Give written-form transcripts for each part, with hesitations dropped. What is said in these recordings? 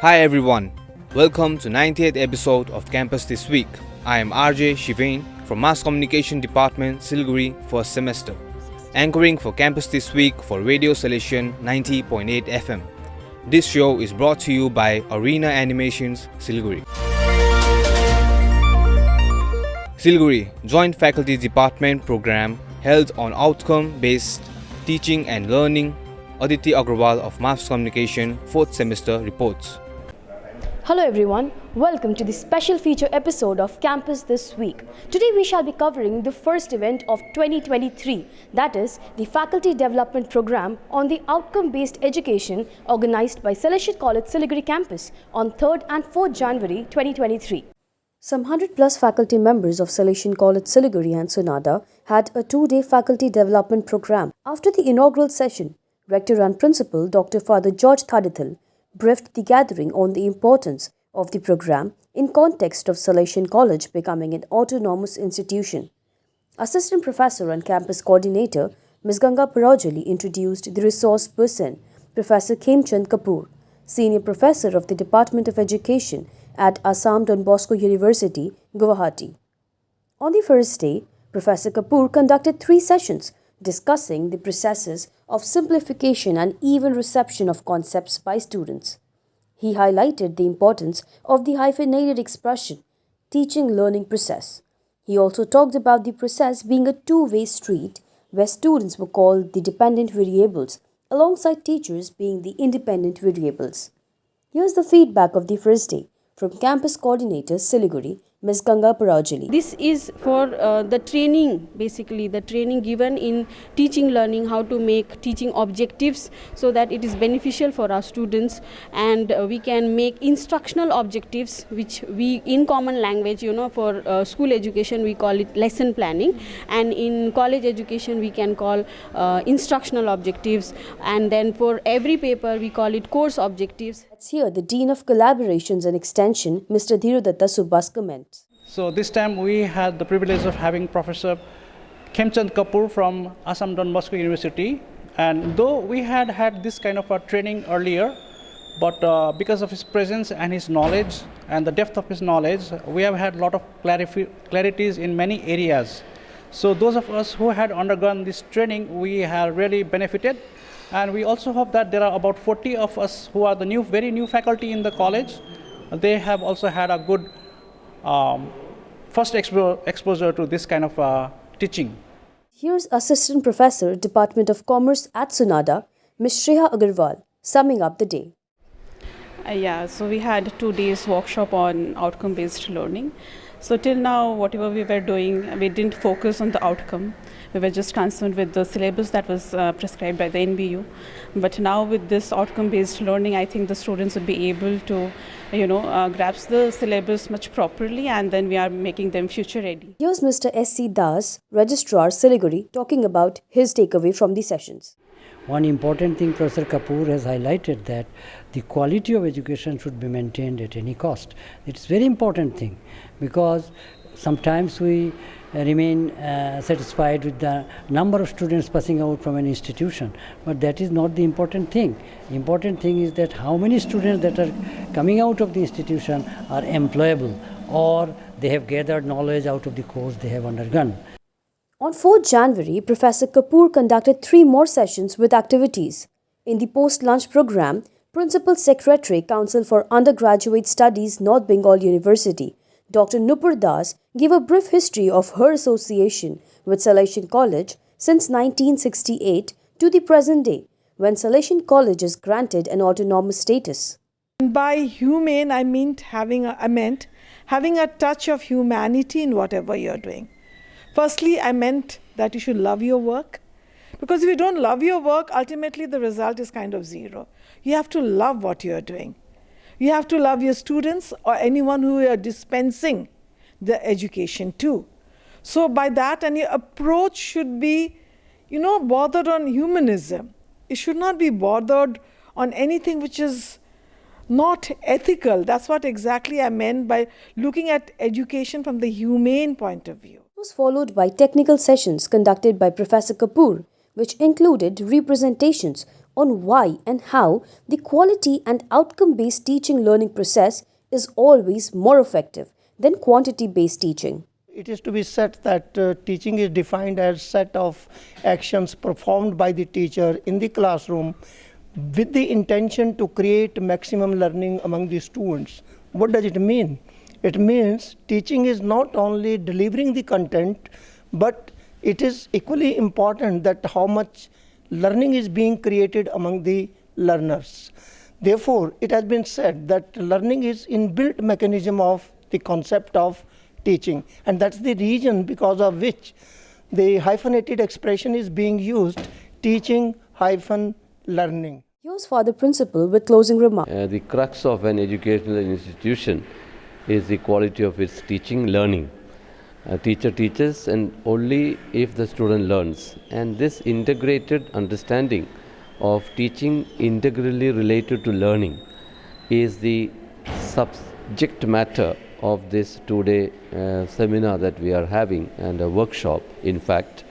Hi everyone, welcome to 90th episode of Campus This Week. I am RJ Shivain from Mass Communication Department, Siliguri, first semester, anchoring for Campus This Week for Radio Salesian 90.8 FM. This show is brought to you by Arena Animations, Siliguri. Siliguri Joint Faculty Department program held on outcome-based teaching and learning. Aditi Agarwal of Mass Communication 4th semester reports. Hello everyone, welcome to the special feature episode of Campus This Week. Today we shall be covering the first event of 2023, that is the Faculty Development Program on the Outcome-Based Education organized by Salesian College Siliguri campus on 3rd and 4th January 2023. Some 100 plus faculty members of Salesian College Siliguri and Sonada had a 2-day faculty development program. After the inaugural session, Rector and Principal Dr. Father George Thadithil briefed the gathering on the importance of the program in context of Salesian College becoming an autonomous institution. Assistant Professor and Campus Coordinator Ms. Ganga Parajali introduced the resource person, Professor Khemchand Kapoor, Senior Professor of the Department of Education at Assam Don Bosco University, Guwahati. On the first day, Professor Kapoor conducted 3 sessions discussing the processes of simplification and even reception of concepts by students. He highlighted the importance of the hyphenated expression, teaching-learning process. He also talked about the process being a two-way street where students were called the dependent variables alongside teachers being the independent variables. Here's the feedback of the first day from Campus Coordinator Siliguri, Ms. Ganga Parajali. This is for the training, basically the training given in teaching learning, how to make teaching objectives so that it is beneficial for our students, and we can make instructional objectives which we in common language, for school education we call it lesson planning, and in college education we can call instructional objectives, and then for every paper we call it course objectives. Let's hear the Dean of Collaborations and Extension, Mr. Dhirudatta Subhas comment. So this time we had the privilege of having Professor Khemchand Kapoor from Assam Don Bosco University, and though we had this kind of a training earlier, but because of his presence and his knowledge and the depth of his knowledge, we have had a lot of clarities in many areas. So those of us who had undergone this training, we have really benefited, and we also hope that there are about 40 of us who are the very new faculty in the college. They have also had a good first exposure to this kind of teaching. Here's Assistant Professor, Department of Commerce at Sonada, Ms. Shreya Agarwal, summing up the day. So we had 2 days workshop on outcome-based learning. So till now, whatever we were doing, we didn't focus on the outcome. We were just concerned with the syllabus that was prescribed by the NBU. But now with this outcome-based learning, I think the students would be able to, grasp the syllabus much properly, and then we are making them future ready. Here's Mr. S.C. Das, Registrar Siliguri, talking about his takeaway from the sessions. One important thing Professor Kapoor has highlighted, that the quality of education should be maintained at any cost. It's a very important thing, because sometimes we remain satisfied with the number of students passing out from an institution, but that is not the important thing. The important thing is that how many students that are coming out of the institution are employable, or they have gathered knowledge out of the course they have undergone. On 4th January, Professor Kapoor conducted 3 more sessions with activities. In the post-lunch program, Principal Secretary, Council for Undergraduate Studies, North Bengal University, Dr. Nupur Das gave a brief history of her association with Salesian College since 1968 to the present day, when Salesian College is granted an autonomous status. By humane, I meant having a touch of humanity in whatever you're doing. Firstly, I meant that you should love your work, because if you don't love your work, ultimately the result is kind of zero. You have to love what you're doing. You have to love your students or anyone who you are dispensing the education to. So by that, and your approach should be, bothered on humanism. It should not be bothered on anything which is not ethical. That's what exactly I meant by looking at education from the humane point of view. It was followed by technical sessions conducted by Professor Kapoor, which included representations on why and how the quality and outcome-based teaching learning process is always more effective than quantity-based teaching. It is to be said that teaching is defined as set of actions performed by the teacher in the classroom with the intention to create maximum learning among the students. What does it mean? It means teaching is not only delivering the content, but it is equally important that how much learning is being created among the learners. Therefore, it has been said that learning is inbuilt mechanism of the concept of teaching, and that's the reason because of which the hyphenated expression is being used, teaching hyphen learning. Here's Father Principal with closing remarks. The crux of an educational institution is the quality of its teaching, learning. A teacher teaches and only if the student learns. And this integrated understanding of teaching integrally related to learning is the subject matter of this two-day seminar that we are having, and a workshop, in fact,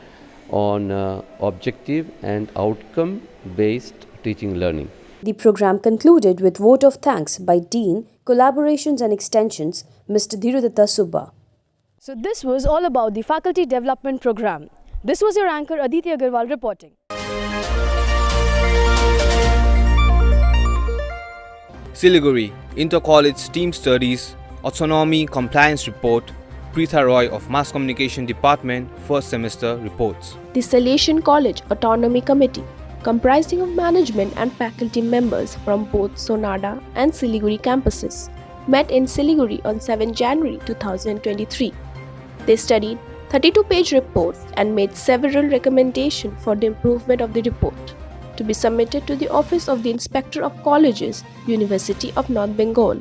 on objective and outcome-based teaching learning. The program concluded with vote of thanks by Dean, Collaborations and Extensions, Mr. Dhirudata Subba. So this was all about the Faculty Development Program. This was your anchor Aditi Agarwal reporting. Siliguri, Inter-College Team Studies, Autonomy Compliance Report, Pritha of Mass Communication Department, first semester reports. The Salesian College Autonomy Committee, comprising of management and faculty members from both Sonada and Siliguri campuses, met in Siliguri on 7 January 2023. They studied 32-page reports and made several recommendations for the improvement of the report to be submitted to the Office of the Inspector of Colleges, University of North Bengal.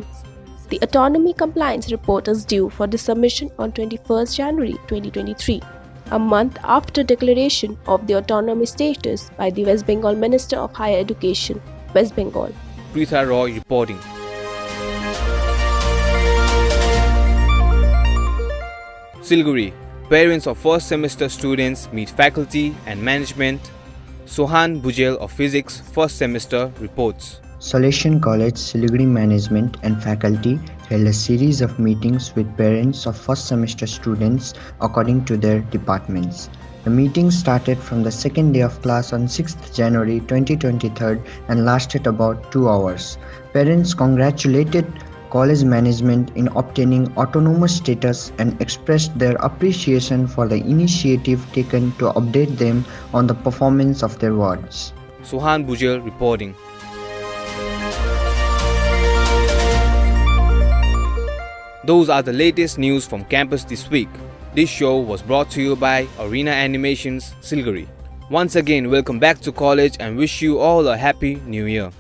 The Autonomy Compliance Report is due for the submission on 21st January 2023, a month after declaration of the autonomy status by the West Bengal Minister of Higher Education, West Bengal. Pritha reporting. Siliguri, parents of first semester students meet faculty and management. Sohan Bhujel of Physics, first semester reports. Salesian College, Siliguri management and faculty held a series of meetings with parents of first semester students according to their departments. The meeting started from the second day of class on 6th January 2023 and lasted about 2 hours. Parents congratulated college management in obtaining autonomous status and expressed their appreciation for the initiative taken to update them on the performance of their wards. Sohan Bhujel reporting. Those are the latest news from campus this week. This show was brought to you by Arena Animations, Siliguri. Once again, welcome back to college and wish you all a happy new year.